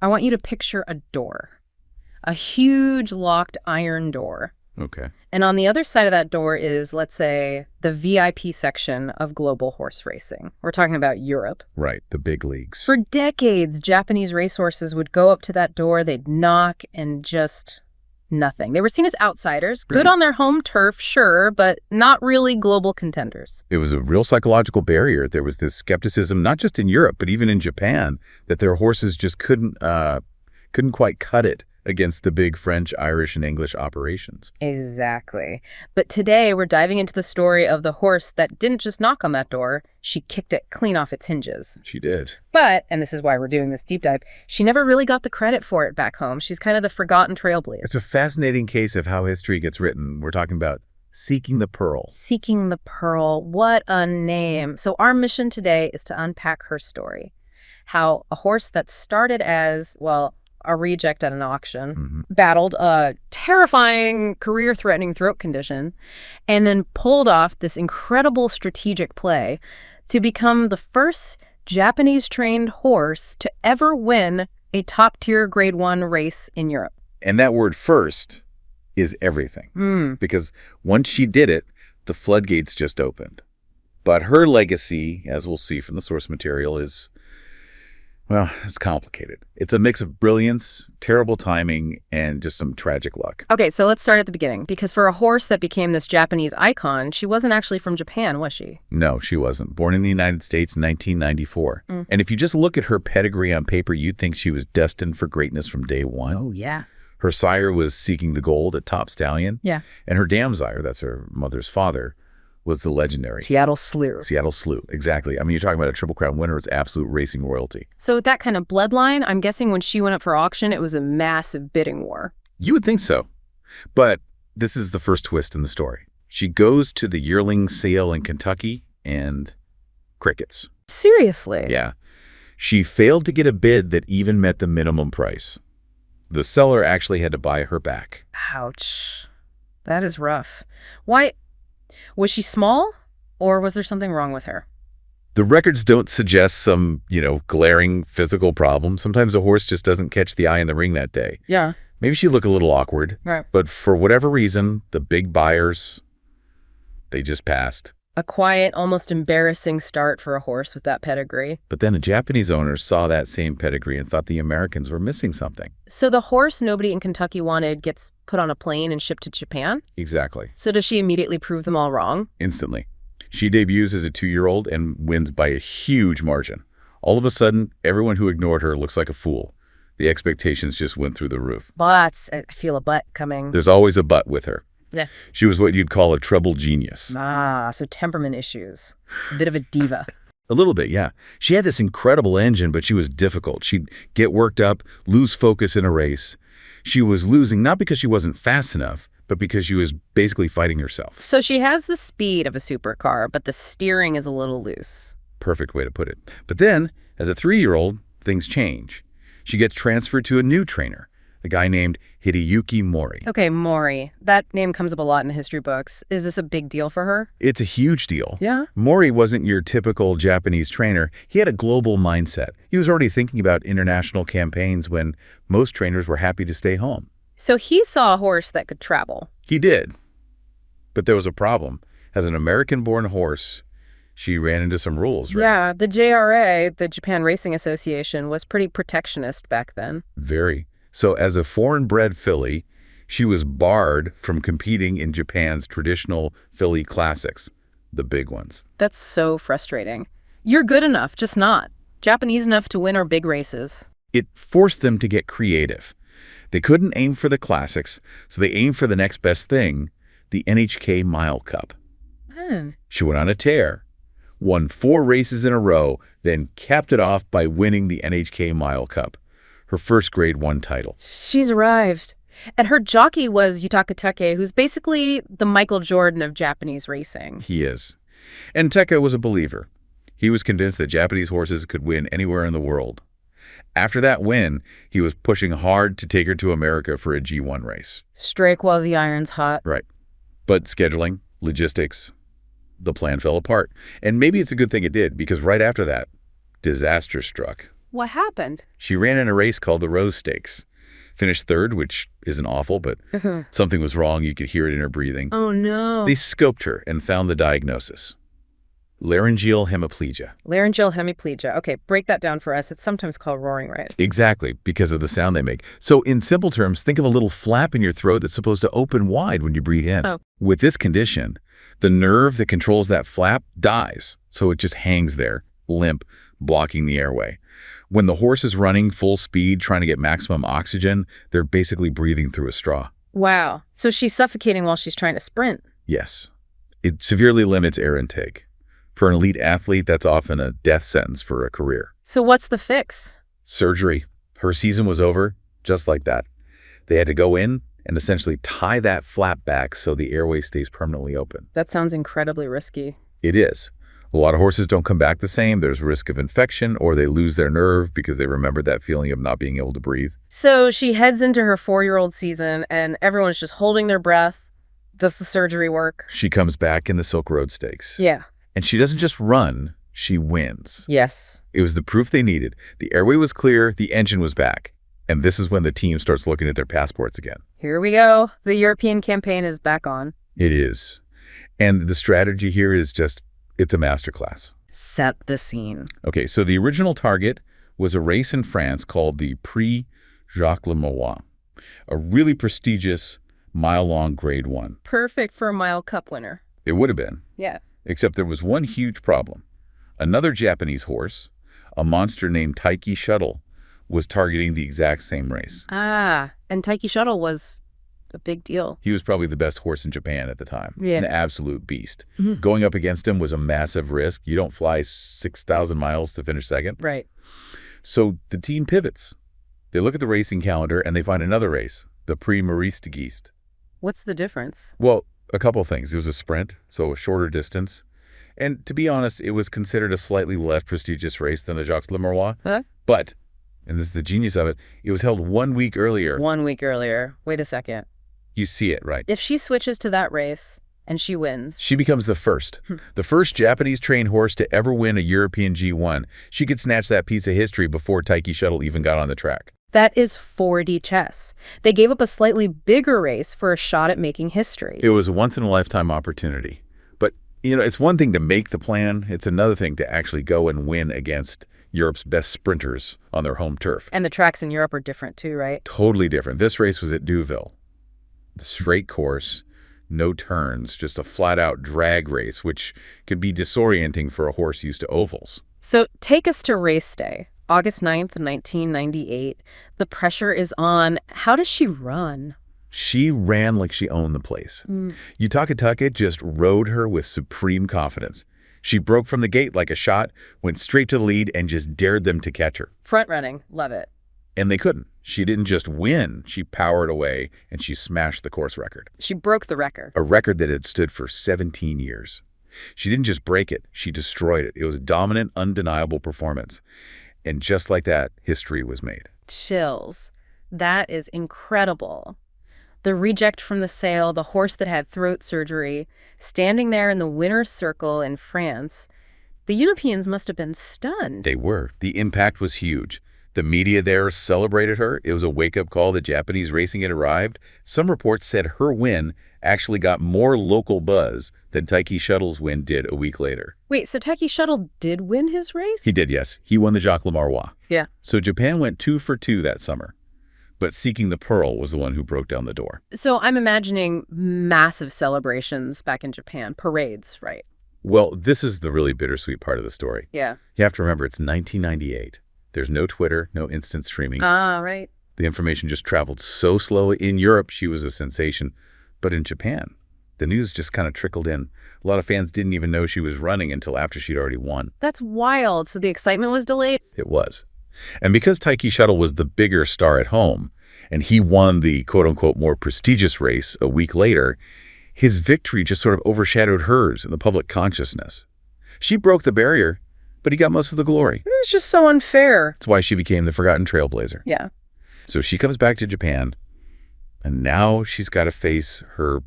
I want you to picture a door, a huge locked iron door. Okay. And on the other side of that door is, let's say, the VIP section of global horse racing. We're talking about Europe. Right, the big leagues. For decades, Japanese racehorses would go up to that door, they'd knock, and just nothing. They were seen as outsiders, good on their home turf, sure, but not really global contenders. It was a real psychological barrier. There was this skepticism, not just in Europe, but even in Japan, that their horses just couldn't quite cut it against the big French, Irish, and English operations. Exactly. But today, we're diving into the story of the horse that didn't just knock on that door, she kicked it clean off its hinges. She did. But, and this is why we're doing this deep dive, she never really got the credit for it back home. She's kind of the forgotten trailblazer. It's a fascinating case of how history gets written. We're talking about Seeking the Pearl. Seeking the Pearl. What a name. So our mission today is to unpack her story. How a horse that started as, well, a reject at an auction, battled a terrifying, career-threatening throat condition, and then pulled off this incredible strategic play to become the first Japanese-trained horse to ever win a top-tier Grade 1 race in Europe. And that word first is everything. Because once she did it, the floodgates just opened. But her legacy, as we'll see from the source material, is, well, it's complicated. It's a mix of brilliance, terrible timing, and just some tragic luck. Okay, so let's start at the beginning, because for a horse that became this Japanese icon, she wasn't actually from Japan, was she? No, she wasn't. Born in the United States in 1994. And if you just look at her pedigree on paper, you'd think she was destined for greatness from day one. Oh, yeah. Her sire was Seeking the Gold, a top stallion. Yeah. And her dam sire, that's her mother's father, was the legendary Seattle Slew. Seattle Slew, exactly. I mean, you're talking about a Triple Crown winner. It's absolute racing royalty. So with that kind of bloodline, I'm guessing when she went up for auction, it was a massive bidding war. You would think so. But this is the first twist in the story. She goes to the yearling sale in Kentucky and crickets. Seriously? Yeah. She failed to get a bid that even met the minimum price. The seller actually had to buy her back. Ouch. That is rough. Why? Was she small, or was there something wrong with her? The records don't suggest some, glaring physical problem. Sometimes a horse just doesn't catch the eye in the ring that day. Yeah. Maybe she looked a little awkward. Right. But for whatever reason, the big buyers, they just passed. A quiet, almost embarrassing start for a horse with that pedigree. But then a Japanese owner saw that same pedigree and thought the Americans were missing something. So the horse nobody in Kentucky wanted gets put on a plane and shipped to Japan? Exactly. So does she immediately prove them all wrong? Instantly. She debuts as a 2-year-old and wins by a huge margin. All of a sudden, everyone who ignored her looks like a fool. The expectations just went through the roof. But I feel a but coming. There's always a but with her. Yeah. She was what you'd call a trouble genius. Ah, so temperament issues. A bit of a diva. A little bit, yeah. She had this incredible engine, but she was difficult. She'd get worked up, lose focus in a race. She was losing not because she wasn't fast enough, but because she was basically fighting herself. So she has the speed of a supercar, but the steering is a little loose. Perfect way to put it. But then, as a 3-year-old, things change. She gets transferred to a new trainer, a guy named Hideyuki Mori. Okay, Mori. That name comes up a lot in the history books. Is this a big deal for her? It's a huge deal. Yeah? Mori wasn't your typical Japanese trainer. He had a global mindset. He was already thinking about international campaigns when most trainers were happy to stay home. So he saw a horse that could travel. He did. But there was a problem. As an American-born horse, she ran into some rules, right? Yeah, the JRA, the Japan Racing Association, was pretty protectionist back then. Very. So as a foreign-bred filly, she was barred from competing in Japan's traditional filly classics, the big ones. That's so frustrating. You're good enough, just not. Japanese enough to win our big races. It forced them to get creative. They couldn't aim for the classics, so they aimed for the next best thing, the NHK Mile Cup. She went on a tear, won 4 races in a row, then capped it off by winning the NHK Mile Cup, her first Grade 1 title. She's arrived. And her jockey was Yutaka, who's basically the Michael Jordan of Japanese racing. He is. And Teka was a believer. He was convinced that Japanese horses could win anywhere in the world. After that win, he was pushing hard to take her to America for a G1 race. Strike while the iron's hot. Right. But scheduling, logistics, the plan fell apart. And maybe it's a good thing it did, because right after that, disaster struck. What happened? She ran in a race called the Rose Stakes. Finished third, which isn't awful, but something was wrong. You could hear it in her breathing. Oh, no. They scoped her and found the diagnosis. Laryngeal hemiplegia. Laryngeal hemiplegia. Okay, break that down for us. It's sometimes called roaring, right? Exactly, because of the sound they make. So in simple terms, think of a little flap in your throat that's supposed to open wide when you breathe in. Oh. With this condition, the nerve that controls that flap dies, so it just hangs there, limp, blocking the airway. When the horse is running full speed, trying to get maximum oxygen, they're basically breathing through a straw. Wow. So she's suffocating while she's trying to sprint. Yes. It severely limits air intake. For an elite athlete, that's often a death sentence for a career. So what's the fix? Surgery. Her season was over, just like that. They had to go in and essentially tie that flap back so the airway stays permanently open. That sounds incredibly risky. It is. A lot of horses don't come back the same. There's risk of infection, or they lose their nerve because they remember that feeling of not being able to breathe. So she heads into her 4-year-old season, and everyone's just holding their breath. Does the surgery work? She comes back in the Silk Road Stakes. Yeah. And she doesn't just run, she wins. Yes. It was the proof they needed. The airway was clear, the engine was back. And this is when the team starts looking at their passports again. Here we go. The European campaign is back on. It is. And the strategy here is just, it's a masterclass. Set the scene. Okay, so the original target was a race in France called the Prix Jacques Lemoyne, a really prestigious mile-long Grade 1. Perfect for a mile cup winner. It would have been. Yeah. Except there was one huge problem. Another Japanese horse, a monster named Taiki Shuttle, was targeting the exact same race. Ah, and Taiki Shuttle was a big deal. He was probably the best horse in Japan at the time. Yeah. An absolute beast. Going up against him was a massive risk. You don't fly 6,000 miles to finish second. Right. So the team pivots. They look at the racing calendar and they find another race, the Prix Maurice de Geest. What's the difference? Well, a couple of things. It was a sprint, so a shorter distance. And to be honest, it was considered a slightly less prestigious race than the Jacques Lemoyne. Huh? But, and this is the genius of it was held 1 week earlier. 1 week earlier. Wait a second. You see it, right? If she switches to that race and she wins. She becomes the first Japanese-trained horse to ever win a European G1. She could snatch that piece of history before Taiki Shuttle even got on the track. That is 4D chess. They gave up a slightly bigger race for a shot at making history. It was a once-in-a-lifetime opportunity. But, it's one thing to make the plan. It's another thing to actually go and win against Europe's best sprinters on their home turf. And the tracks in Europe are different too, right? Totally different. This race was at Deauville. The straight course, no turns, just a flat-out drag race, which could be disorienting for a horse used to ovals. So take us to race day, August 9th, 1998. The pressure is on. How does she run? She ran like she owned the place. Yutaka just rode her with supreme confidence. She broke from the gate like a shot, went straight to the lead, and just dared them to catch her. Front running. Love it. And they couldn't. She didn't just win. She powered away, and she smashed the course record. She broke the record. A record that had stood for 17 years. She didn't just break it. She destroyed it. It was a dominant, undeniable performance. And just like that, history was made. Chills. That is incredible. The reject from the sale, the horse that had throat surgery, standing there in the winner's circle in France. The Europeans must have been stunned. They were. The impact was huge. The media there celebrated her. It was a wake-up call that Japanese racing had arrived. Some reports said her win actually got more local buzz than Taiki Shuttle's win did a week later. Wait, so Taiki Shuttle did win his race? He did, yes. He won the Jacques Lemoyne. Yeah. So Japan went 2 for 2 that summer. But Seeking the Pearl was the one who broke down the door. So I'm imagining massive celebrations back in Japan. Parades, right? Well, this is the really bittersweet part of the story. Yeah. You have to remember, it's 1998. There's no Twitter, no instant streaming. Ah, right. The information just traveled so slow. In Europe, she was a sensation. But in Japan, the news just kind of trickled in. A lot of fans didn't even know she was running until after she'd already won. That's wild. So the excitement was delayed? It was. And because Taiki Shuttle was the bigger star at home, and he won the quote-unquote more prestigious race a week later, his victory just sort of overshadowed hers in the public consciousness. She broke the barrier, but he got most of the glory. It was just so unfair. That's why she became the forgotten trailblazer. Yeah. So she comes back to Japan, and now she's got to face her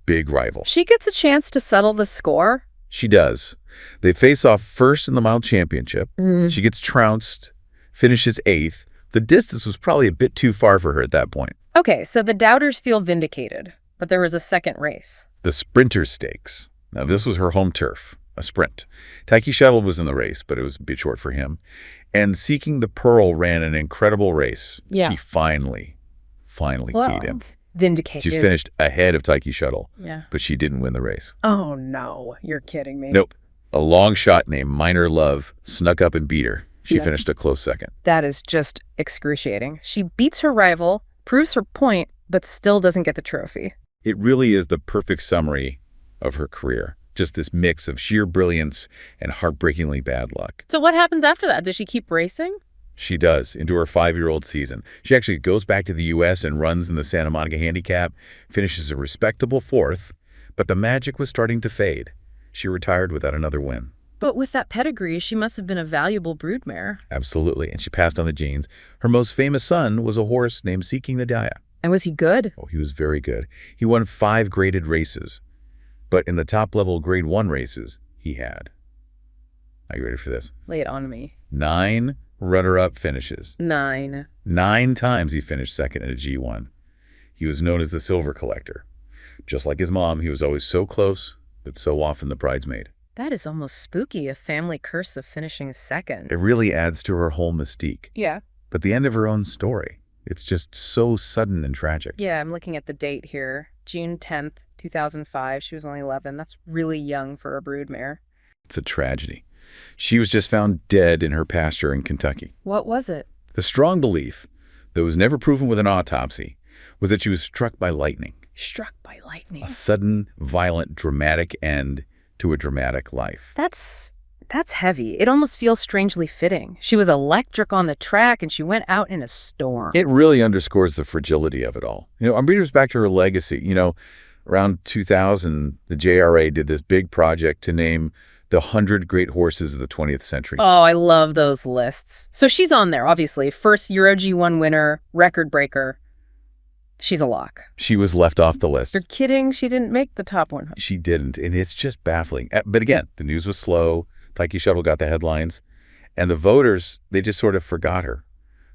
big rival. She gets a chance to settle the score? She does. They face off first in the mile championship. She gets trounced, finishes 8th. The distance was probably a bit too far for her at that point. Okay, so the doubters feel vindicated, but there was a second race. The Sprinter Stakes. Now, this was her home turf, a sprint. Taiki Shuttle was in the race, but it was a bit short for him. And Seeking the Pearl ran an incredible race. Yeah. She finally beat him. Vindicated. She's finished ahead of Taiki Shuttle, Yeah. but she didn't win the race. Oh, no. You're kidding me. Nope. A long shot named Minor Love snuck up and beat her. She finished a close second. That is just excruciating. She beats her rival, proves her point, but still doesn't get the trophy. It really is the perfect summary of her career. Just this mix of sheer brilliance and heartbreakingly bad luck. So what happens after that? Does she keep racing? She does, into her 5-year-old season. She actually goes back to the U.S. and runs in the Santa Monica Handicap, finishes a respectable 4th, but the magic was starting to fade. She retired without another win. But with that pedigree, she must have been a valuable broodmare. Absolutely, and she passed on the genes. Her most famous son was a horse named Seeking the Dia. And was he good? Oh, he was very good. He won 5 graded races, but in the top-level Grade 1 races, he had. Are you ready for this? Lay it on me. 9 runner-up finishes. 9. 9 times he finished second in a G1. He was known as the Silver Collector. Just like his mom, he was always so close, but so often the bridesmaid. That is almost spooky, a family curse of finishing second. It really adds to her whole mystique. Yeah. But the end of her own story, it's just so sudden and tragic. Yeah, I'm looking at the date here. June 10th, 2005. She was only 11. That's really young for a broodmare. It's a tragedy. She was just found dead in her pasture in Kentucky. What was it? The strong belief, that was never proven with an autopsy, was that she was struck by lightning. Struck by lightning. A sudden, violent, dramatic end to a dramatic life. That's heavy. It almost feels strangely fitting. She was electric on the track, and she went out in a storm. It really underscores the fragility of it all. I'm bringing us back to her legacy. Around 2000, the JRA did this big project to name the 100 great horses of the 20th century. Oh, I love those lists. So she's on there, obviously. First Euro G1 winner, record breaker. She's a lock. She was left off the list. You're kidding? She didn't make the top 100. She didn't, and it's just baffling. But again, the news was slow. Taiki Shuttle got the headlines, and the voters, they just sort of forgot her.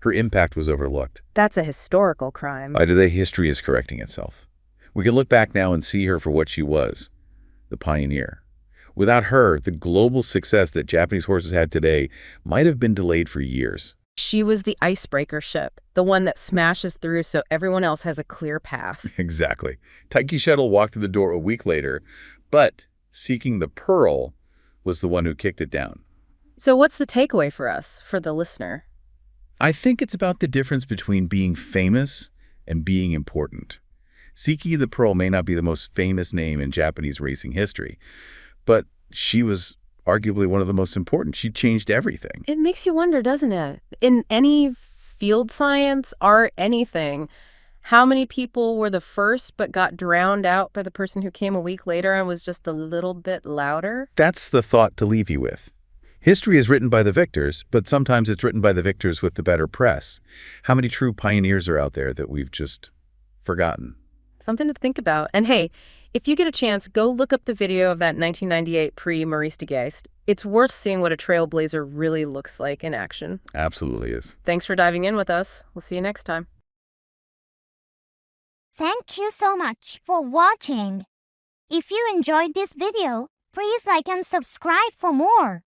Her impact was overlooked. That's a historical crime. Today, history is correcting itself. We can look back now and see her for what she was, the pioneer. Without her, the global success that Japanese horses had today might have been delayed for years. She was the icebreaker ship, the one that smashes through so everyone else has a clear path. Exactly. Taiki Shuttle walked through the door a week later, but Seeking the Pearl was the one who kicked it down. So what's the takeaway for us, for the listener? I think it's about the difference between being famous and being important. Seeking the Pearl may not be the most famous name in Japanese racing history, but she was arguably one of the most important. She changed everything. It makes you wonder, doesn't it? In any field science, art, anything, how many people were the first but got drowned out by the person who came a week later and was just a little bit louder? That's the thought to leave you with. History is written by the victors, but sometimes it's written by the victors with the better press. How many true pioneers are out there that we've just forgotten? Something to think about. And hey, if you get a chance, go look up the video of that 1998 Prix-Maurice de Geist. It's worth seeing what a trailblazer really looks like in action. Absolutely is. Thanks for diving in with us. We'll see you next time. Thank you so much for watching. If you enjoyed this video, please like and subscribe for more.